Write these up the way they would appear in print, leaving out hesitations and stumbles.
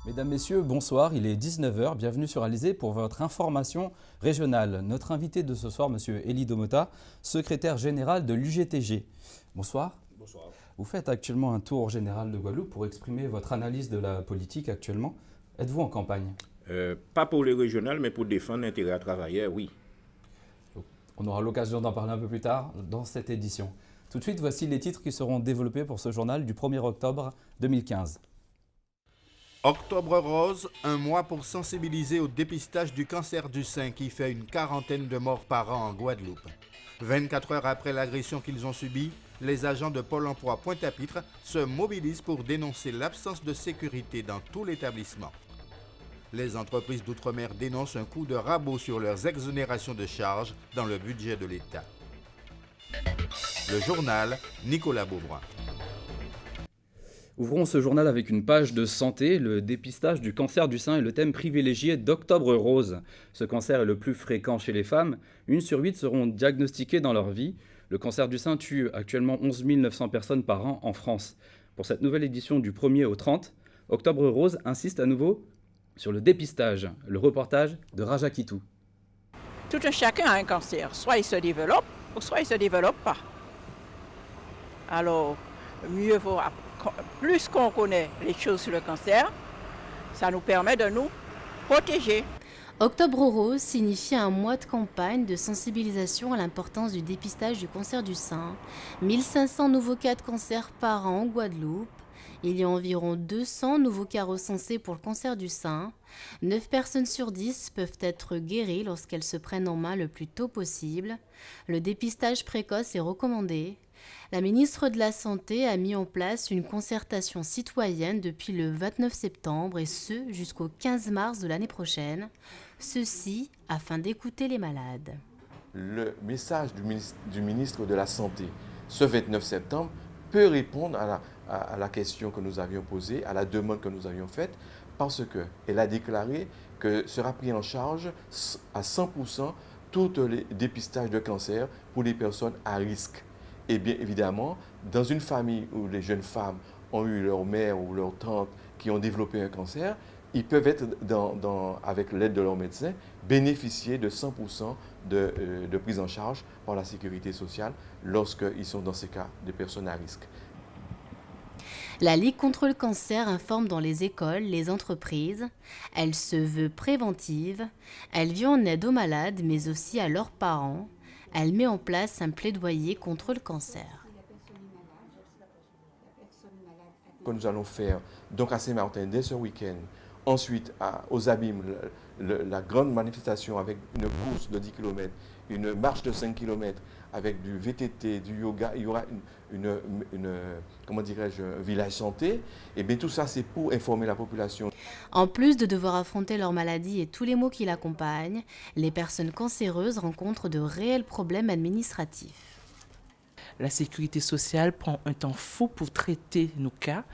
Mesdames, Messieurs, bonsoir, il est 19 heures. Bienvenue sur Alizé pour votre information régionale. Notre invité de ce soir, Monsieur Élie Domota, secrétaire général de l'UGTG. Bonsoir. Bonsoir. Vous faites actuellement un tour général de Guadeloupe pour exprimer votre analyse de la politique actuellement. Êtes-vous en campagne? Pas pour les régionales, mais pour défendre l'intérêt à travailleurs, oui. On aura l'occasion d'en parler un peu plus tard dans cette édition. Tout de suite, voici les titres qui seront développés pour ce journal du 1er octobre 2015. Octobre rose, un mois pour sensibiliser au dépistage du cancer du sein qui fait une quarantaine de morts par an en Guadeloupe. 24 heures après l'agression qu'ils ont subie, les agents de Pôle emploi Pointe-à-Pitre se mobilisent pour dénoncer l'absence de sécurité dans tout l'établissement. Les entreprises d'outre-mer dénoncent un coup de rabot sur leurs exonérations de charges dans le budget de l'État. Le journal, Nicolas Beaubrun. Ouvrons ce journal avec une page de santé. Le dépistage du cancer du sein est le thème privilégié d'Octobre Rose. Ce cancer est le plus fréquent chez les femmes. 1 sur 8 seront diagnostiquées dans leur vie. Le cancer du sein tue actuellement 11 900 personnes par an en France. Pour cette nouvelle édition du 1er au 30, Octobre Rose insiste à nouveau sur le dépistage. Le reportage de Raja Kitou. Tout un chacun a un cancer. Soit il se développe, ou soit il ne se développe pas. Alors, mieux vaut, plus qu'on connaît les choses sur le cancer, ça nous permet de nous protéger. Octobre Rose signifie un mois de campagne de sensibilisation à l'importance du dépistage du cancer du sein. 1500 nouveaux cas de cancer par an en Guadeloupe. Il y a environ 200 nouveaux cas recensés pour le cancer du sein. 9 personnes sur 10 peuvent être guéries lorsqu'elles se prennent en main le plus tôt possible. Le dépistage précoce est recommandé. La ministre de la Santé a mis en place une concertation citoyenne depuis le 29 septembre et ce jusqu'au 15 mars de l'année prochaine. Ceci afin d'écouter les malades. Le message du ministre de la Santé ce 29 septembre peut répondre à la question que nous avions posée, à la demande que nous avions faite, parce qu'elle a déclaré que sera pris en charge à 100% tous les dépistages de cancer pour les personnes à risque. Et bien évidemment, dans une famille où les jeunes femmes ont eu leur mère ou leur tante qui ont développé un cancer, ils peuvent être, avec l'aide de leur médecin, bénéficier de 100% de prise en charge par la sécurité sociale lorsqu'ils sont dans ces cas de personnes à risque. La Ligue contre le cancer informe dans les écoles, les entreprises. Elle se veut préventive. Elle vient en aide aux malades, mais aussi à leurs parents. Elle met en place un plaidoyer contre le cancer. Que nous allons faire donc à Saint-Martin dès ce week-end, ensuite aux Abîmes, la grande manifestation avec une course de 10 km, une marche de 5 km avec du VTT, du yoga, il y aura comment dirais-je, un village santé. Et bien tout ça c'est pour informer la population. En plus de devoir affronter leur maladie et tous les maux qui l'accompagnent, les personnes cancéreuses rencontrent de réels problèmes administratifs. La sécurité sociale prend un temps fou pour traiter nos cas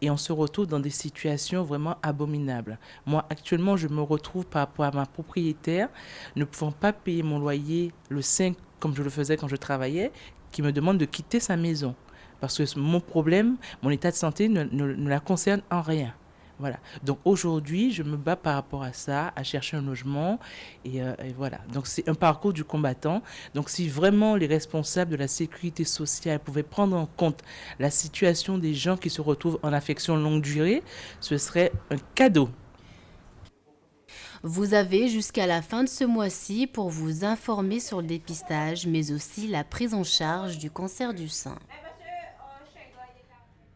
et on se retrouve dans des situations vraiment abominables. Moi, actuellement, je me retrouve par rapport à ma propriétaire, ne pouvant pas payer mon loyer le 5 comme je le faisais quand je travaillais, qui me demande de quitter sa maison. Parce que mon problème, mon état de santé ne la concerne en rien. Voilà. Donc aujourd'hui, je me bats par rapport à ça, à chercher un logement. Et voilà. Donc c'est un parcours du combattant. Donc si vraiment les responsables de la sécurité sociale pouvaient prendre en compte la situation des gens qui se retrouvent en affection longue durée, ce serait un cadeau. Vous avez jusqu'à la fin de ce mois-ci pour vous informer sur le dépistage, mais aussi la prise en charge du cancer du sein.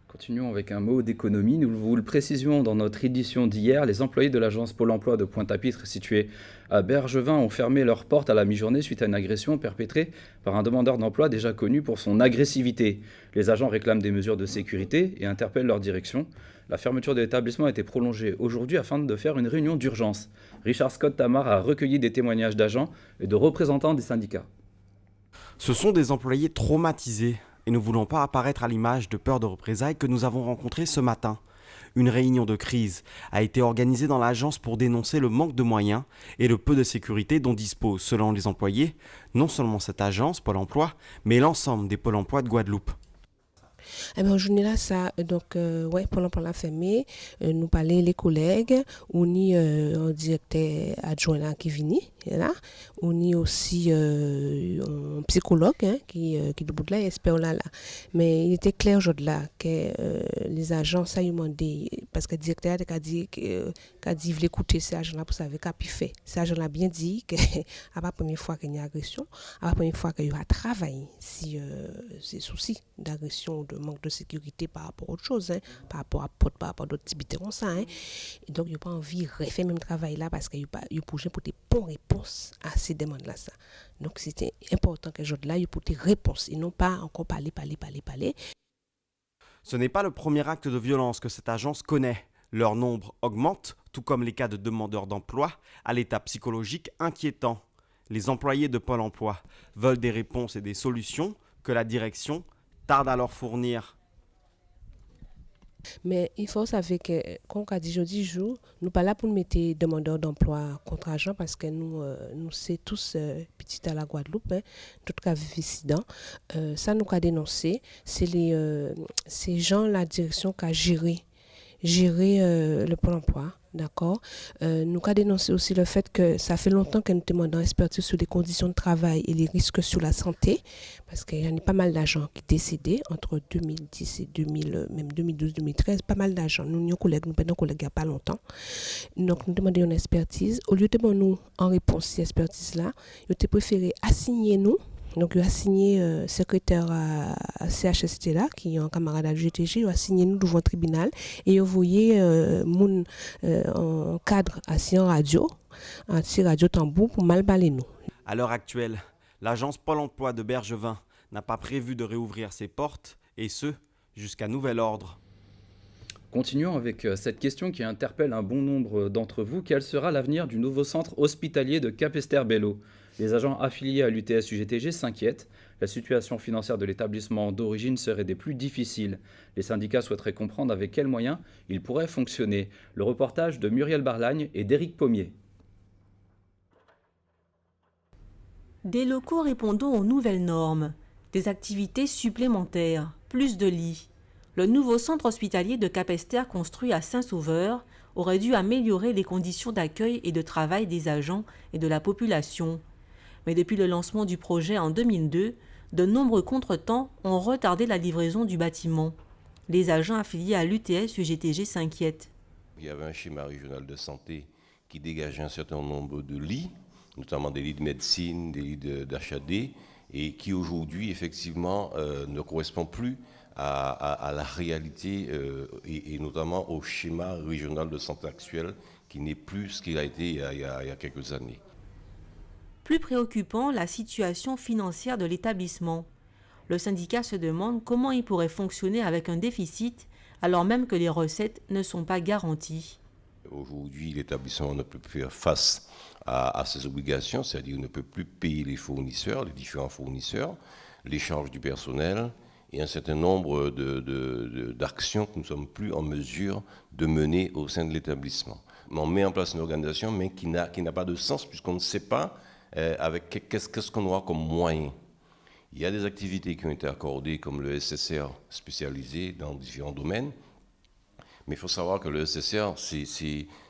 Continuons avec un mot d'économie. Nous vous le précisions dans notre édition d'hier, les employés de l'agence Pôle emploi de Pointe-à-Pitre, située à Bergevin, ont fermé leurs portes à la mi-journée suite à une agression perpétrée par un demandeur d'emploi déjà connu pour son agressivité. Les agents réclament des mesures de sécurité et interpellent leur direction. La fermeture de l'établissement a été prolongée aujourd'hui afin de faire une réunion d'urgence. Richard Scott Tamar a recueilli des témoignages d'agents et de représentants des syndicats. Ce sont des employés traumatisés et ne voulant pas apparaître à l'image de peur de représailles que nous avons rencontrés ce matin. Une réunion de crise a été organisée dans l'agence pour dénoncer le manque de moyens et le peu de sécurité dont dispose, selon les employés, non seulement cette agence, Pôle emploi, mais l'ensemble des pôles emploi de Guadeloupe. Eh ben, journée là, ça, donc, ouais, pendant la fermée, nous parler les collègues, on y un directeur adjoint là qui vient là, on y aussi un psychologue qui de bout de là, espère là. Mais il était clair aujourd'hui là que les agents, ça, ils m'ont dit, parce que le directeur a dit il voulait écouter ces agents-là pour savoir qu'à pu fait. Ces agents-là bien dit que à la première fois qu'il y a agression, à la première fois qu'il va travailler si ces soucis d'agression, de manque de sécurité par rapport à autre chose, par rapport à d'autres activités comme ça. Et donc, il n'y a pas envie de refaire même travail là parce qu'il n'y a pas pour des bonnes réponses à ces demandes-là. Ça. Donc, c'était important que je là, il y ait des réponses et non pas encore parler. Ce n'est pas le premier acte de violence que cette agence connaît. Leur nombre augmente, tout comme les cas de demandeurs d'emploi, à l'état psychologique inquiétant. Les employés de Pôle emploi veulent des réponses et des solutions que la direction tarde à leur fournir. Mais il faut savoir que, comme on a dit jeudi jour, nous ne sommes pas là pour mettre des demandeurs d'emploi contre agents parce que nous sommes tous petits à la Guadeloupe, tout cas vivants. Ça, nous avons dénoncé, c'est ces gens, la direction qui a géré le Pôle emploi. D'accord. Nous avons dénoncé aussi le fait que ça fait longtemps que nous demandons expertise sur les conditions de travail et les risques sur la santé, parce qu'il y en a pas mal d'agents qui décédaient entre 2010 et 2012-2013, pas mal d'agents. Nous, nos collègues, il n'y a pas longtemps. Donc, nous demandons une expertise. Au lieu de nous en réponse à cette expertise-là, ils ont préféré assigner nous. Donc, il a signé secrétaire à CHST là, qui est un camarade à l'UGTG, il a signé nous devant le tribunal et il a envoyé en cadre assis en radio tambour pour mal baler nous. À l'heure actuelle, l'agence Pôle emploi de Bergevin n'a pas prévu de réouvrir ses portes, et ce, jusqu'à nouvel ordre. Continuons avec cette question qui interpelle un bon nombre d'entre vous. Quel sera l'avenir du nouveau centre hospitalier de Capesterre-Belle-Eau ? Les agents affiliés à l'UTS-UGTG s'inquiètent. La situation financière de l'établissement d'origine serait des plus difficiles. Les syndicats souhaiteraient comprendre avec quels moyens il pourrait fonctionner. Le reportage de Muriel Barlagne et d'Éric Pommier. Des locaux répondant aux nouvelles normes, des activités supplémentaires, plus de lits. Le nouveau centre hospitalier de Capesterre construit à Saint-Sauveur aurait dû améliorer les conditions d'accueil et de travail des agents et de la population. Mais depuis le lancement du projet en 2002, de nombreux contretemps ont retardé la livraison du bâtiment. Les agents affiliés à l'UTS-UGTG s'inquiètent. Il y avait un schéma régional de santé qui dégageait un certain nombre de lits, notamment des lits de médecine, des lits d'HAD, et qui aujourd'hui, effectivement, ne correspond plus à la réalité et notamment au schéma régional de santé actuel qui n'est plus ce qu'il a été il y a quelques années. Plus préoccupant, la situation financière de l'établissement. Le syndicat se demande comment il pourrait fonctionner avec un déficit alors même que les recettes ne sont pas garanties. Aujourd'hui, l'établissement ne peut plus faire face à ses obligations, c'est-à-dire ne peut plus payer les fournisseurs, les différents fournisseurs, les charges du personnel et un certain nombre d'actions que nous ne sommes plus en mesure de mener au sein de l'établissement. On met en place une organisation mais qui n'a pas de sens puisqu'on ne sait pas avec qu'est-ce qu'on aura comme moyen. Il y a des activités qui ont été accordées comme le SSR spécialisé dans différents domaines, mais il faut savoir que le SSR, c'est,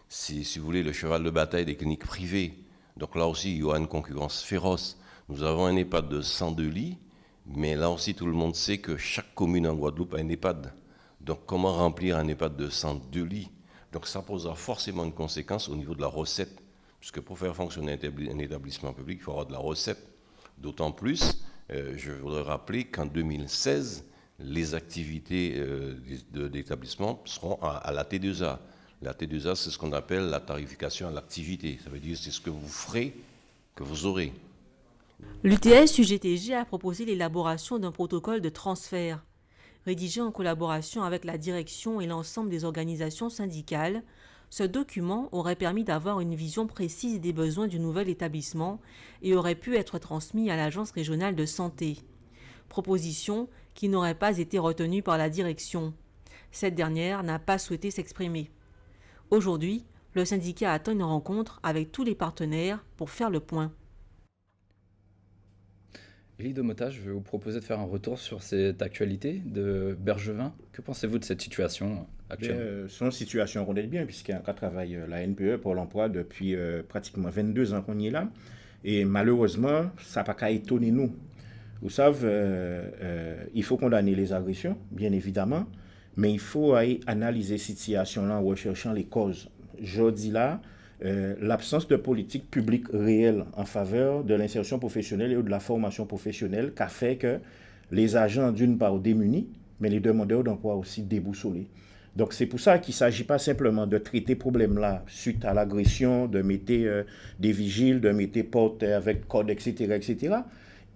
si vous voulez, le cheval de bataille des cliniques privées. Donc là aussi, il y aura une concurrence féroce. Nous avons un EHPAD de 102 lits, mais là aussi, tout le monde sait que chaque commune en Guadeloupe a un EHPAD. Donc comment remplir un EHPAD de 102 lits? Donc ça posera forcément une conséquence au niveau de la recette, puisque pour faire fonctionner un établissement public, il faut avoir de la recette. D'autant plus, je voudrais rappeler qu'en 2016, les activités d'établissement seront à la T2A. La T2A, c'est ce qu'on appelle la tarification à l'activité. Ça veut dire que c'est ce que vous ferez que vous aurez. L'UTS-UGTG a proposé l'élaboration d'un protocole de transfert. Rédigé en collaboration avec la direction et l'ensemble des organisations syndicales, ce document aurait permis d'avoir une vision précise des besoins du nouvel établissement et aurait pu être transmis à l'Agence régionale de santé. Proposition qui n'aurait pas été retenue par la direction. Cette dernière n'a pas souhaité s'exprimer. Aujourd'hui, le syndicat attend une rencontre avec tous les partenaires pour faire le point. Élie Domota, je vais vous proposer de faire un retour sur cette actualité de Bergevin. Que pensez-vous de cette situation actuelle? Son situation connaît bien, puisqu'il travaille la NPE pour l'emploi depuis pratiquement 22 ans qu'on y est là. Et malheureusement, ça n'a pas qu'à étonner nous. Vous savez, il faut condamner les agressions, bien évidemment, mais il faut aller analyser cette situation-là en recherchant les causes. Je dis là, l'absence de politique publique réelle en faveur de l'insertion professionnelle et de la formation professionnelle qui a fait que les agents, d'une part, démunis, mais les demandeurs d'emploi aussi déboussolés. Donc c'est pour ça qu'il ne s'agit pas simplement de traiter ce problème-là suite à l'agression, de mettre des vigiles, de mettre portes avec code, etc., etc.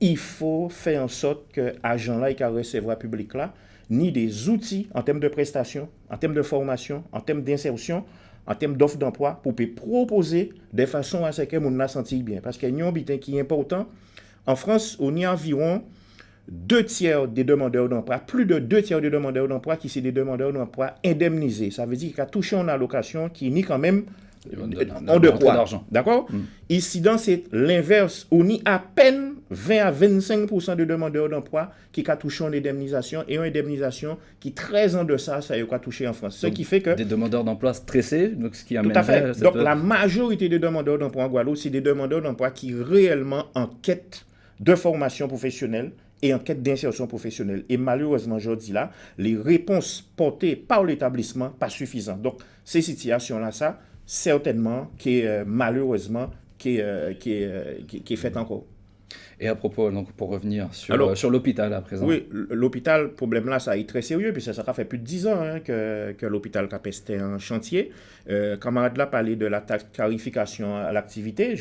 Il faut faire en sorte que l'agent-là et qu'à recevoir public-là, ni des outils en termes de prestations, en termes de formation, en termes d'insertion, en termes d'offres d'emploi, pour proposer de façon à ce que nous nous sentir bien. Parce qu'il y a un bitin qui est important. En France, on y a environ 2 tiers des demandeurs d'emploi, plus de 2 tiers des demandeurs d'emploi qui sont des demandeurs d'emploi indemnisés. Ça veut dire qu'il a touché en allocation qui ni quand même on de quoi. D'accord? Ici, c'est l'inverse. On y a à peine 20 à 25% de demandeurs d'emploi qui ont touché en indemnisation et une indemnisation qui 13 ans de ça a touché en France. Ce qui fait que... Des demandeurs d'emploi stressés, donc ce qui amène... Tout à fait. Donc la majorité des demandeurs d'emploi en Guadeloupe, c'est des demandeurs d'emploi qui réellement en quête de formation professionnelle et en quête d'insertion professionnelle. Et malheureusement, je dis là, les réponses portées par l'établissement pas suffisantes. Donc ces situations-là, ça, certainement, qui est malheureusement, qui est fait encore. Et à propos, donc, pour revenir sur l'hôpital à présent. Oui, l'hôpital, le problème là, ça est très sérieux, puisque ça fait plus de 10 ans que l'hôpital Capest est en chantier. Camarade là parlait de la tarification à l'activité.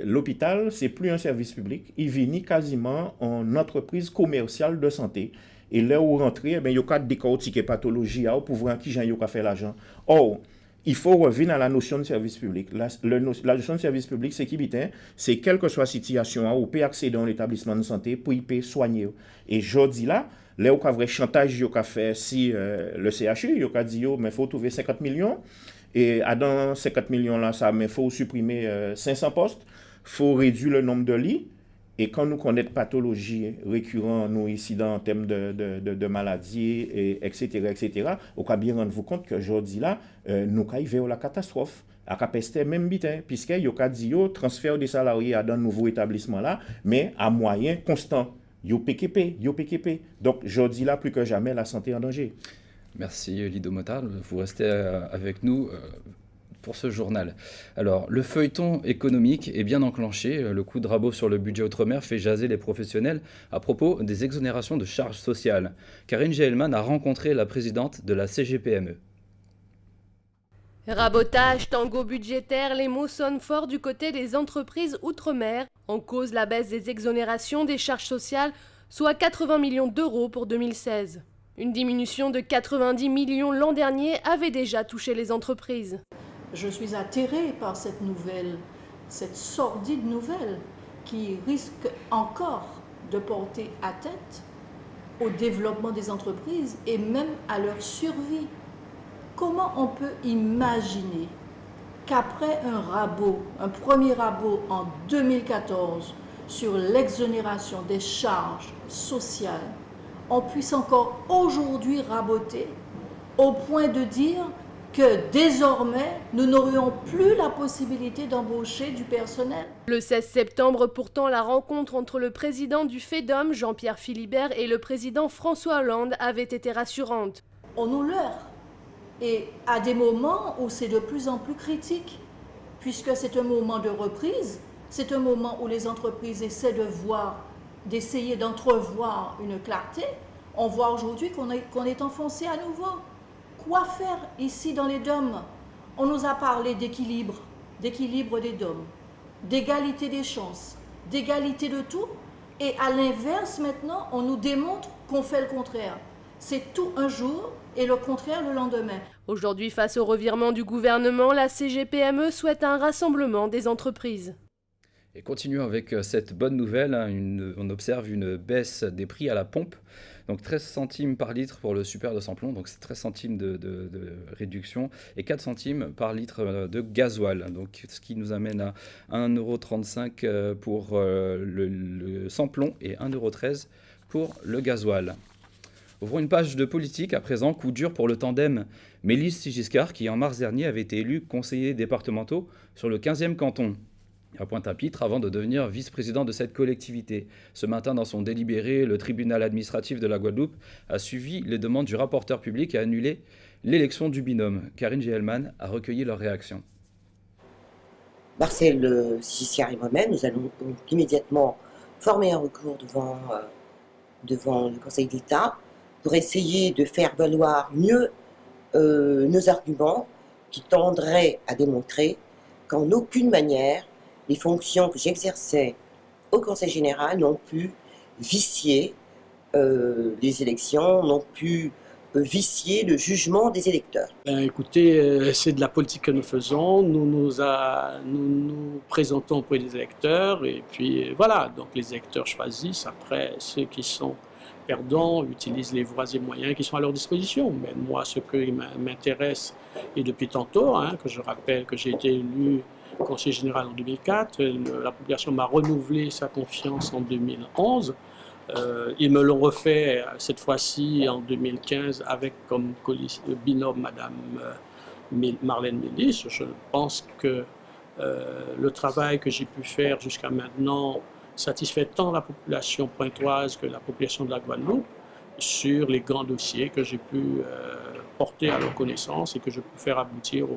L'hôpital, c'est plus un service public, il vient quasiment en entreprise commerciale de santé. Et là où rentrer, il y a des décortiquer pathologie pour voir qui j'ai fait l'argent. Or, il faut revenir à la notion de service public. La notion de service public, c'est qui bitin, c'est quelle que soit la situation, où on peut accéder à un établissement de santé pour y peut soigner. Et je dis là où il y a un vrai chantage, il y a fait si le CHU, il y a dit, mais il faut trouver 50 millions. Et dans 50 millions là, il faut supprimer 500 postes, il faut réduire le nombre de lits. Et quand nous connaissons pathologies récurrentes, nous ici en termes de maladies, etc., on peut bien rendre compte que aujourd'hui là, nous arrivons à la catastrophe. À Capeste même bitin, puisqu'il y a dit transfert des salariés dans un nouveau établissement là, mais à moyen constant. Yo PKP. Donc aujourd'hui là, plus que jamais, la santé est en danger. Merci Élie Domota, vous restez avec nous pour ce journal. Alors, le feuilleton économique est bien enclenché. Le coup de rabot sur le budget outre-mer fait jaser les professionnels à propos des exonérations de charges sociales. Karine Gehlmann a rencontré la présidente de la CGPME. Rabotage, tango budgétaire, les mots sonnent fort du côté des entreprises outre-mer. En cause, la baisse des exonérations des charges sociales, soit 80 millions d'euros pour 2016. Une diminution de 90 millions l'an dernier avait déjà touché les entreprises. Je suis atterrée par cette nouvelle, cette sordide nouvelle qui risque encore de porter atteinte au développement des entreprises et même à leur survie. Comment on peut imaginer qu'après un premier rabot en 2014 sur l'exonération des charges sociales, on puisse encore aujourd'hui raboter au point de dire que désormais, nous n'aurions plus la possibilité d'embaucher du personnel. Le 16 septembre, pourtant, la rencontre entre le président du FEDOM, Jean-Pierre Philibert, et le président François Hollande avait été rassurante. On nous leurre. Et à des moments où c'est de plus en plus critique, puisque c'est un moment de reprise, c'est un moment où les entreprises essaient d'essayer d'entrevoir une clarté. On voit aujourd'hui qu'on est enfoncé à nouveau. Quoi faire ici dans les DOM? On nous a parlé d'équilibre des DOM, d'égalité des chances, d'égalité de tout. Et à l'inverse, maintenant, on nous démontre qu'on fait le contraire. C'est tout un jour et le contraire le lendemain. Aujourd'hui, face au revirement du gouvernement, la CGPME souhaite un rassemblement des entreprises. Et continuons avec cette bonne nouvelle, hein, on observe une baisse des prix à la pompe, donc 13 centimes par litre pour le super de sans-plomb, donc c'est 13 centimes de réduction, et 4 centimes par litre de gasoil, donc ce qui nous amène à 1,35 € pour le sans-plomb et 1,13 € pour le gasoil. Ouvrons une page de politique à présent, coup dur pour le tandem Mélis-Giscard qui en mars dernier avait été élu conseiller départementaux sur le 15e canton à Pointe-à-Pitre avant de devenir vice-président de cette collectivité. Ce matin, dans son délibéré, le tribunal administratif de la Guadeloupe a suivi les demandes du rapporteur public et a annulé l'élection du binôme. Karine Gielman a recueilli leur réaction. Marcel Giscard et moi-même, nous allons donc immédiatement former un recours devant le Conseil d'État pour essayer de faire valoir mieux nos arguments qui tendraient à démontrer qu'en aucune manière les fonctions que j'exerçais au Conseil général n'ont pu vicier les élections, n'ont pu vicier le jugement des électeurs. Écoutez, c'est de la politique que nous faisons, nous nous présentons auprès des électeurs et puis voilà, donc les électeurs choisissent, après ceux qui sont perdants utilisent les voies et moyens qui sont à leur disposition. Mais moi, ce qui m'intéresse, et depuis tantôt, que je rappelle que j'ai été élu conseiller général en 2004, la population m'a renouvelé sa confiance en 2011. Ils me l'ont refait cette fois-ci en 2015 avec comme binôme Madame Marlène Mélis. Je pense que le travail que j'ai pu faire jusqu'à maintenant satisfait tant la population pointoise que la population de la Guadeloupe sur les grands dossiers que j'ai pu porter à leur connaissance et que je peux faire aboutir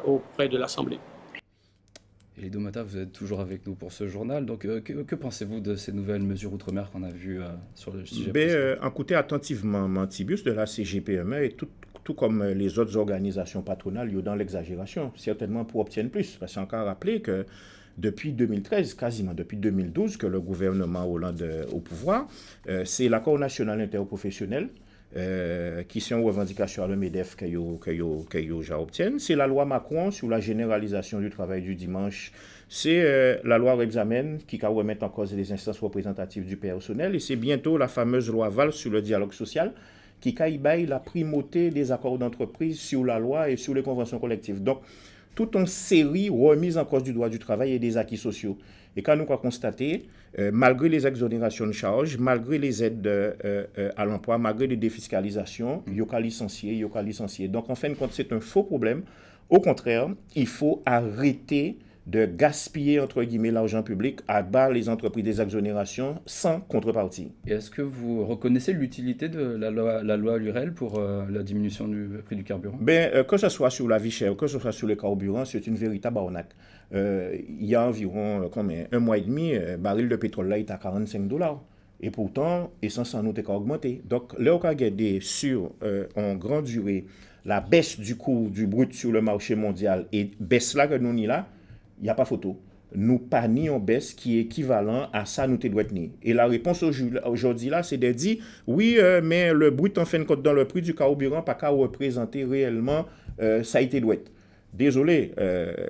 auprès de l'Assemblée. Elido Mata, vous êtes toujours avec nous pour ce journal. Donc, que pensez-vous de ces nouvelles mesures outre-mer qu'on a vues sur le sujet? Écoutez attentivement Mantibus de la CGPME et tout comme les autres organisations patronales, il y a dans l'exagération, certainement pour obtenir plus. Parce qu'on a rappelé que depuis 2013, quasiment depuis 2012, que le gouvernement Hollande au pouvoir, c'est l'accord national interprofessionnel qui sont aux revendications à le MEDEF qu'ils obtiennent. C'est la loi Macron sur la généralisation du travail du dimanche. C'est la loi Rebsamen qui remet en cause les instances représentatives du personnel. Et c'est bientôt la fameuse loi Valls sur le dialogue social qui baille la primauté des accords d'entreprise sur la loi et sur les conventions collectives. Donc, toute une série remise en cause du droit du travail et des acquis sociaux. Et quand nous avons constaté, malgré les exonérations de charges, malgré les aides à l'emploi, malgré les défiscalisations, il y a licencié. Donc, en fin de compte, c'est un faux problème. Au contraire, il faut arrêter de gaspiller, entre guillemets, l'argent public à bas les entreprises des exonérations sans contrepartie. Et est-ce que vous reconnaissez l'utilité de la loi Lurel pour la diminution du prix du carburant? Que ce soit sur la vie chère, que ce soit sur les carburants, c'est une véritable arnaque. Il y a environ un mois et demi, baril de pétrole là est à $45. Et pourtant, l'essence en a augmenté. Donc, là, on a regardé sur en grande durée la baisse du coût du brut sur le marché mondial et baisse là que nous n'y là, il n'y a pas photo. Nous pas ni en baisse qui est équivalent à ça nous doit tenir. Et la réponse aujourd'hui là, c'est de dire oui, mais le brut en fin de compte dans le prix du carburant pas qu'à représenter réellement ça a été doit. Désolé,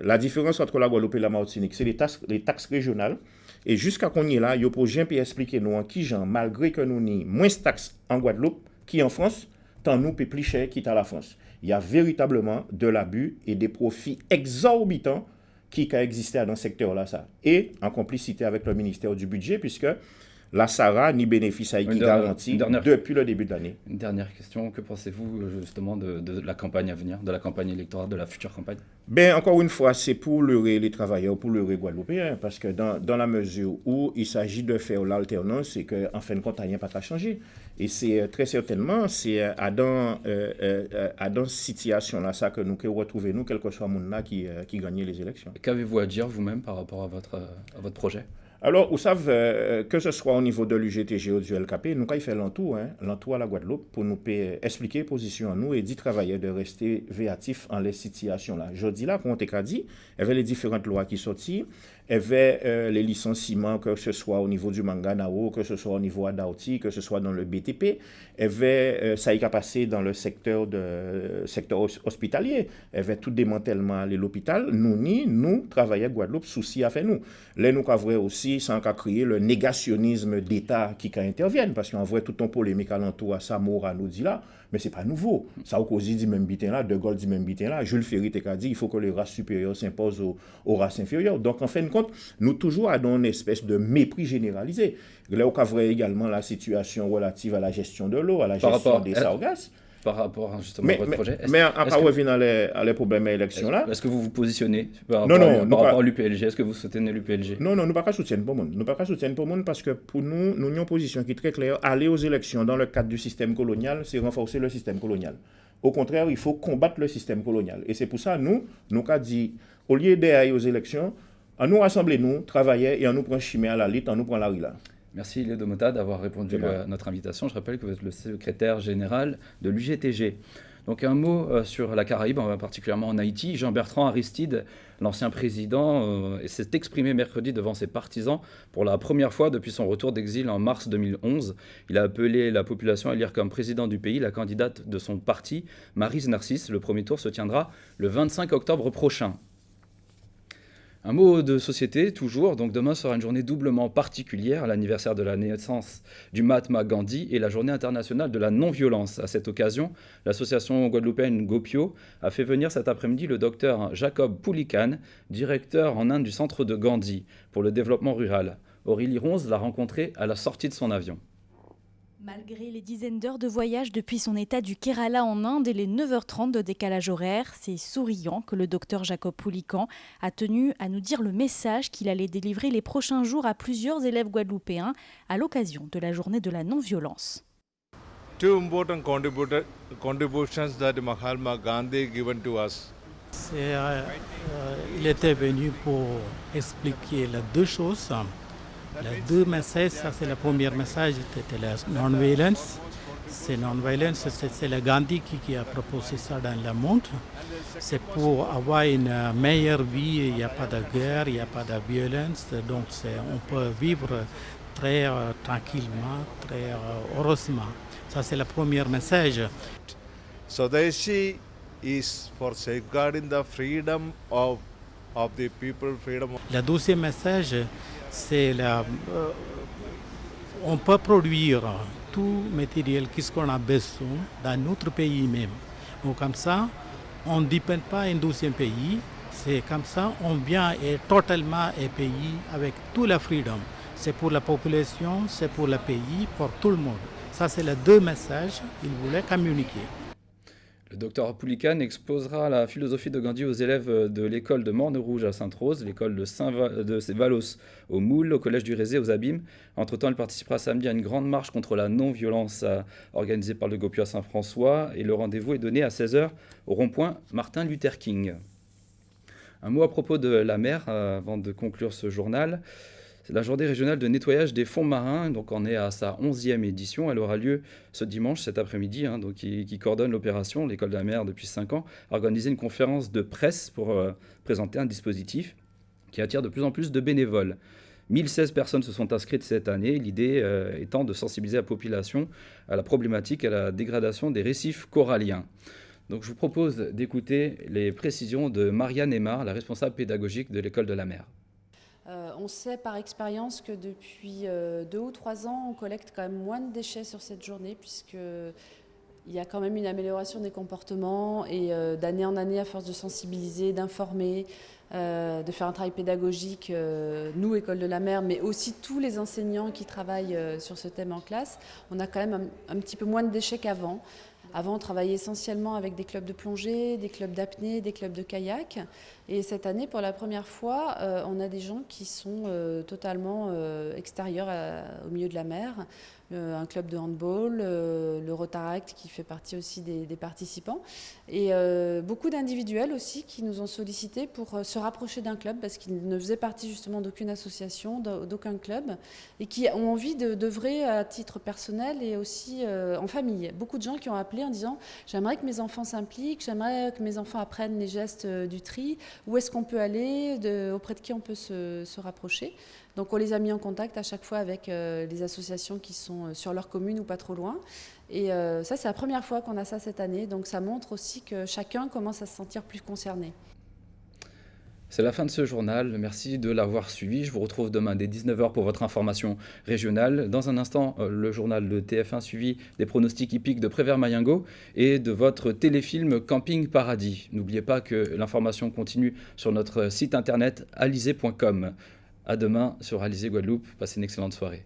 la différence entre la Guadeloupe et la Martinique, c'est les taxes régionales. Et jusqu'à qu'on y est là, il faut bien expliquer nous en qui genre, malgré que nous n'y moins de taxes en Guadeloupe qui en France, tant nous paie plus cher quitte à la France. Il y a véritablement de l'abus et des profits exorbitants qui a existé dans ce secteur-là, ça. Et en complicité avec le ministère du Budget, puisque la SARA ni bénéfice a été garanti depuis le début de l'année. Une dernière question, que pensez-vous justement de la campagne à venir, de la campagne électorale, de la future campagne? Encore une fois, c'est pour leurrer les travailleurs, pour leurrer les Guadeloupéens, parce que dans la mesure où il s'agit de faire l'alternance, c'est qu'en fin de compte, rien pas changé. Et c'est très certainement, c'est dans cette situation-là, ça que nous retrouvons, nous, quel que soit le monde qui gagne les élections. Qu'avez-vous à dire vous-même par rapport à votre projet? Alors, vous savez, que ce soit au niveau de l'UGTG ou du LKP, nous, quand il fait l'entour, l'entour à la Guadeloupe, pour nous expliquer position à nous et d'y travailler, de rester véatif en les situations-là. Je dis là, comme on t'a dit, il y avait les différentes lois qui sortent, il y avait les licenciements, que ce soit au niveau du Manganao, que ce soit au niveau Adaouti, que ce soit dans le BTP, il y avait ça y a passé dans le secteur hospitalier, il y avait tout démantèlement à l'hôpital. Nous travaillons à Guadeloupe, souci à faire nous. Là, nous avons aussi, sans qu'à créer le négationnisme d'État qui intervienne, parce qu'on voit tout ton polémique alentour à Samora nous dit là, mais c'est pas nouveau. Ça au cause dit même bitin là, De Gaulle dit même bitin là, Jules Ferry t'a dit il faut que les races supérieures s'imposent aux races inférieures. Donc en fin de compte, nous toujours avons une espèce de mépris généralisé. Là, on voit également la situation relative à la gestion de l'eau, à la gestion des sargasses. Par rapport justement à votre projet. Mais à part revenir à les problèmes de l'élection là. Est-ce que vous vous positionnez par rapport à l'UPLG? Est-ce que vous soutenez l'UPLG? Non, nous ne pas soutenir pour monde. Nous pas soutenir pour monde parce que pour nous avons une position qui est très claire. Aller aux élections dans le cadre du système colonial, c'est renforcer le système colonial. Au contraire, il faut combattre le système colonial. Et c'est pour ça nous avons dit, au lieu d'aller aux élections, à nous rassembler, nous, travailler et à nous prendre chemin à la lutte, à nous prendre la rue là. Merci Léo Domota d'avoir répondu à notre invitation. Je rappelle que vous êtes le secrétaire général de l'UGTG. Donc un mot sur la Caraïbe, particulièrement en Haïti. Jean-Bertrand Aristide, l'ancien président, s'est exprimé mercredi devant ses partisans pour la première fois depuis son retour d'exil en mars 2011. Il a appelé la population à élire comme président du pays la candidate de son parti, Maryse Narcisse. Le premier tour se tiendra le 25 octobre prochain. Un mot de société, toujours. Donc demain sera une journée doublement particulière, l'anniversaire de la naissance du Mahatma Gandhi et la journée internationale de la non-violence. À cette occasion, l'association guadeloupéenne Gopio a fait venir cet après-midi le docteur Jacob Poulikan, directeur en Inde du centre de Gandhi pour le développement rural. Aurélie Ronze l'a rencontré à la sortie de son avion. Malgré les dizaines d'heures de voyage depuis son état du Kerala en Inde et les 9h30 de décalage horaire, c'est souriant que le docteur Jacob Poulikan a tenu à nous dire le message qu'il allait délivrer les prochains jours à plusieurs élèves guadeloupéens à l'occasion de la journée de la non-violence. Two important contributions that Mahatma Gandhi given to us. Il était venu pour expliquer les deux choses. Les deux messages, ça c'est le premier message, c'était la non-violence. C'est non-violence, c'est le Gandhi qui a proposé ça dans le monde. C'est pour avoir une meilleure vie, il n'y a pas de guerre, il n'y a pas de violence. Donc on peut vivre très tranquillement, très heureusement. Ça c'est le premier message. Swadeshi is for safeguarding the freedom of the people, freedom. Le deuxième message, c'est on peut produire tout matériel qu'on a besoin dans notre pays même. Donc comme ça, on ne dépend pas d'un deuxième pays. C'est comme ça, on vient et totalement un pays avec toute la freedom. C'est pour la population, c'est pour le pays, pour tout le monde. Ça, c'est les deux messages qu'il voulait communiquer. Le docteur Poulikan exposera la philosophie de Gandhi aux élèves de l'école de Morne-Rouge à Sainte-Rose, l'école de Valos au Moule, au collège du Rézé aux Abîmes. Entre-temps, il participera samedi à une grande marche contre la non-violence organisée par le Gopio à Saint-François et le rendez-vous est donné à 16h au rond-point Martin Luther King. Un mot à propos de la mer avant de conclure ce journal. C'est la journée régionale de nettoyage des fonds marins, donc on est à sa 11e édition. Elle aura lieu ce dimanche, cet après-midi, donc qui coordonne l'opération. L'École de la mer, depuis 5 ans, a organisé une conférence de presse pour présenter un dispositif qui attire de plus en plus de bénévoles. 1016 personnes se sont inscrites cette année, l'idée étant de sensibiliser la population à la problématique, à la dégradation des récifs coralliens. Donc je vous propose d'écouter les précisions de Marianne Aymar, la responsable pédagogique de l'École de la mer. On sait par expérience que depuis 2 ou 3 ans, on collecte quand même moins de déchets sur cette journée puisqu'il y a quand même une amélioration des comportements et d'année en année, à force de sensibiliser, d'informer, de faire un travail pédagogique, nous, École de la mer, mais aussi tous les enseignants qui travaillent sur ce thème en classe, on a quand même un petit peu moins de déchets qu'avant. Avant, on travaillait essentiellement avec des clubs de plongée, des clubs d'apnée, des clubs de kayak. Et cette année, pour la première fois, on a des gens qui sont totalement extérieurs au milieu de la mer. un club de handball, le Rotaract qui fait partie aussi des participants, et beaucoup d'individuels aussi qui nous ont sollicités pour se rapprocher d'un club parce qu'ils ne faisaient partie justement d'aucune association, d'aucun club, et qui ont envie d'œuvrer à titre personnel et aussi en famille. Beaucoup de gens qui ont appelé en disant « j'aimerais que mes enfants s'impliquent, j'aimerais que mes enfants apprennent les gestes du tri, où est-ce qu'on peut aller, auprès de qui on peut se rapprocher ». Donc on les a mis en contact à chaque fois avec les associations qui sont sur leur commune ou pas trop loin. Et ça, c'est la première fois qu'on a ça cette année. Donc ça montre aussi que chacun commence à se sentir plus concerné. C'est la fin de ce journal. Merci de l'avoir suivi. Je vous retrouve demain dès 19h pour votre information régionale. Dans un instant, le journal de TF1 suivi des pronostics hippiques de Prévert-Mayengo et de votre téléfilm Camping Paradis. N'oubliez pas que l'information continue sur notre site internet alizé.com. À demain sur Alizé Guadeloupe. Passez une excellente soirée.